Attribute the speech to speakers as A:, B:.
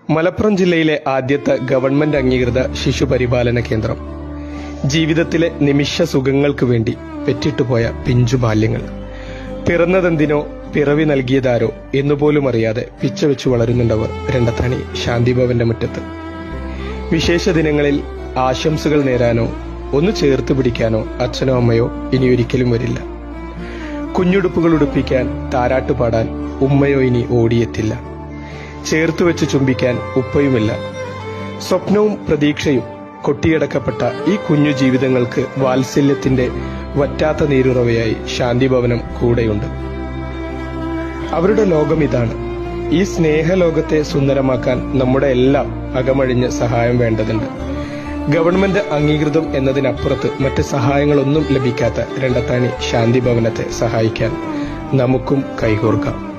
A: മലപ്പുറം ജില്ലയിലെ ആദ്യത്തെ ഗവൺമെന്റ് അംഗീകൃത ശിശുപരിപാലന കേന്ദ്രം. ജീവിതത്തിലെ നിമിഷ സുഖങ്ങൾക്ക് വേണ്ടി പെറ്റിട്ടുപോയ പിഞ്ചു ബാല്യങ്ങൾ. പിറന്നതെന്തിനോ പിറവി നൽകിയതാരോ എന്നുപോലും അറിയാതെ പിച്ചവെച്ചു വളരുന്നുണ്ടവർ രണ്ടത്താണി ശാന്തിഭവന്റെ മുറ്റത്ത്. വിശേഷ ദിനങ്ങളിൽ ആശംസകൾ നേരാനോ ഒന്ന് ചേർത്ത് പിടിക്കാനോ അച്ഛനോ അമ്മയോ ഇനിയൊരിക്കലും വരില്ല. കുഞ്ഞുടുപ്പുകൾ ഉടുപ്പിക്കാൻ, താരാട്ടുപാടാൻ ഉമ്മയോ ഇനി ഓടിയെത്തില്ല. ചേർത്തുവെച്ച് ചുംബിക്കാൻ ഉപ്പയുമില്ല. സ്വപ്നവും പ്രതീക്ഷയും കൊട്ടിയടക്കപ്പെട്ട ഈ കുഞ്ഞു ജീവിതങ്ങൾക്ക് വാത്സല്യത്തിന്റെ വറ്റാത്ത നീരുറവയായി ശാന്തിഭവനം കൂടെയുണ്ട്. അവരുടെ ലോകം ഇതാണ്. ഈ സ്നേഹലോകത്തെ സുന്ദരമാക്കാൻ നമ്മുടെ എല്ലാം അകമഴിഞ്ഞ് സഹായം വേണ്ടതുണ്ട്. ഗവൺമെന്റ് അംഗീകൃതം എന്നതിനപ്പുറത്ത് മറ്റ് സഹായങ്ങളൊന്നും ലഭിക്കാത്ത രണ്ടത്താണി ശാന്തിഭവനത്തെ സഹായിക്കാൻ നമുക്കും കൈകോർക്കാം.